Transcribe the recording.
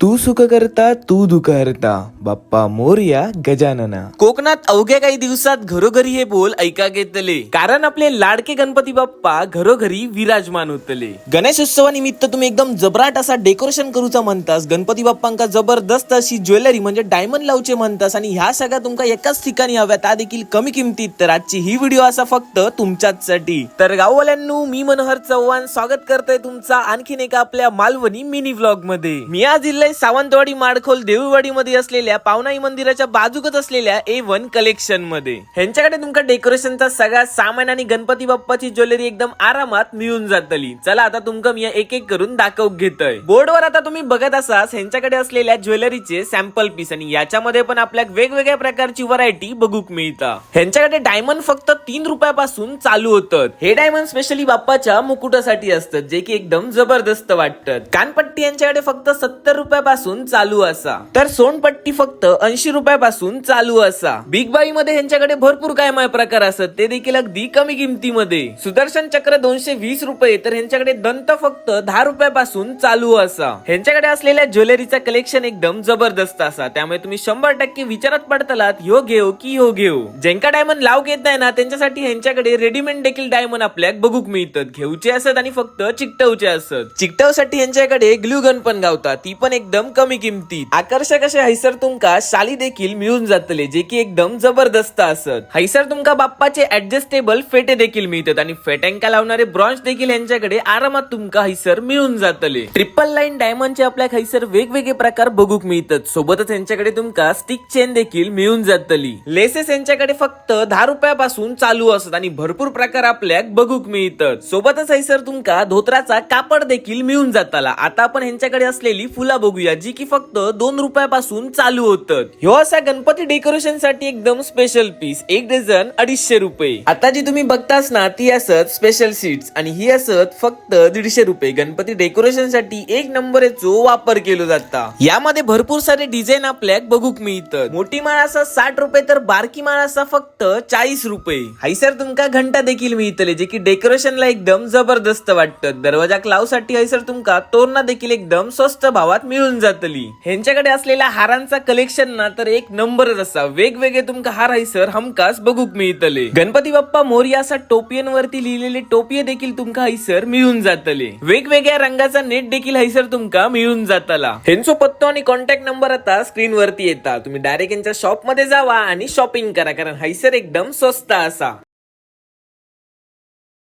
तू सुख करता तू दुःख हरता बाप्पा मोरया गजानना. कोकणात अवघ्या काही दिवसात घरोघरी हे बोल ऐका घेतले, कारण आपले लाडके गणपती बाप्पा घरोघरी विराजमान होतले. गणेश उत्सवानिमित्त तुम्ही एकदम जबराट असा डेकोरेशन करूचा म्हणतास, गणपती बाप्पांका जबरदस्त अशी ज्वेलरी म्हणजे डायमंड लावचे म्हणतास, आणि ह्या सगळ्या तुमका एकाच ठिकाणी हव्या, त्या देखील कमी किमतीत. तर आजची ही व्हिडिओ असा फक्त तुमच्यासाठी. तर गाववाल्यांनो, मी मनोहर चव्हाण स्वागत करतोय तुमचा आणखीन एका आपल्या मालवणी मिनी व्लॉग मध्ये. मी आज इल्लय सावंतवाडी माडखोल देऊळवाडी मध्ये असलेल्या पावनाई मंदिराच्या बाजूकच असलेल्या A1 कलेक्शन मध्ये. ह्यांच्याकडे तुमका डेकोरेशनचा सगळा सामान आणि गणपती बाप्पाची ज्वेलरी एकदम आरामात मिळून जातली. चला आता तुमका मी एक एक करून दाखव घेतोय. बोर्डवर आता तुम्ही बघत असाल ह्यांच्याकडे असलेल्या ज्वेलरीचे सॅम्पल पीस, आणि याच्यामध्ये पण आपल्याला वेगवेगळ्या प्रकारची व्हरायटी बघूक मिळतात. ह्यांच्याकडे डायमंड फक्त 3 रुपयापासून चालू होतात. हे डायमंड स्पेशली बाप्पाच्या मुकुटासाठी असतात, जे की एकदम जबरदस्त वाटतात. कानपट्टी यांच्याकडे फक्त 70 रुपयापासून चालू असा, तर सोनपट्टी फक्त 80 रुपयापासून चालू असा. बिग बाई मध्ये ह्यांच्याकडे भरपूर काय प्रकार असतात, ते देखील अगदी कमी किमतीमध्ये. सुदर्शन चक्र 220 रुपये, तर ह्यांच्याकडे दंत फक्त 10 रुपयापासून चालू असा. ह्यांच्याकडे असलेल्या ज्वेलरीचा कलेक्शन एकदम जबरदस्त असा, त्यामुळे तुम्ही 100% विचारात पडतलात ह्यो घेऊ की ह्यो घेऊ. ज्यांका डायमंड लाव घेत नाही ना, त्यांच्यासाठी ह्यांच्याकडे रेडीमेड देखील डायमंड आपल्याला बघूक मिळतात. घेऊचे असत आणि फक्त चिकटवचे असत. चिकटवसाठी ह्यांच्याकडे ग्लू गन पण गावतात, ती पण एकदम कमी किमतीत. आकर्षक असे हैसर तुमका शाली देखील मिळून जातले, जे की एकदम जबरदस्त असत. हैसर तुमका बाप्पाचे ऍडजस्टेबल फेटे देखील मिळतात, आणि फेट्यांका लावणारे ब्रॉन्च देखील यांच्याकडे आरामात तुमका हैसर मिळून जातले. ट्रिपल लाईन डायमंडचे आपल्या हैसर वेगवेगळे प्रकार बघूक मिळतात. सोबतच यांच्याकडे तुमका स्टिक चेन देखील मिळून जातली. लेसेस यांच्याकडे फक्त 10 रुपयापासून चालू असतात, आणि भरपूर प्रकार आपल्याक बघूक मिळतात. सोबतच हैसर तुमका धोत्राचा कापड देखील मिळून जाताला. आता आपण ह्यांच्याकडे असलेली फुला बघूया, जी की फक्त 2 रुपयापासून चालू होतात. ह्यो असा गणपती डेकोरेशन साठी एकदम स्पेशल पीस, एक डझन 250 रुपये. आता जी तुम्ही बघतास ना, ती असत स्पेशल सीट्स, आणि ही असत फक्त 150 रुपये. गणपती डेकोरेशन साठी एक नंबरचो वापर केला जाता. यामध्ये भरपूर सारे डिझाईन आपल्याक बघूक मिळतात. मोठी माळ असा 60 रुपये, तर बारकी माळ असा फक्त 40 रुपये. हैसर तुमका घंटा देखील मिळतले, जे की डेकोरेशनला एकदम जबरदस्त वाटतात. दरवाजा लावसाठी हैसर तुमका तोरणा देखील एकदम स्वस्त भावात मिळून जातली. ह्यांच्याकडे असलेल्या हारांचा कलेक्शन ना तर एक नंबरच असा. वेगवेगळे तुमका हार हैसर हमखास बघूक मिळतले. गणपती बाप्पा मोरया असा टोपियांवरती लिहिलेले टोपिये देखील तुमका हैसर मिळून जातले. वेगवेगळ्या रंगाचा नेट देखील हैसर तुमका मिळून जातला. ह्यांचो पत्तो आणि कॉन्टॅक्ट नंबर आता स्क्रीन वरती येतात. तुम्ही डायरेक्ट यांच्या शॉप मध्ये जावा आणि शॉपिंग करा, कारण हैसर एकदम स्वस्त असा.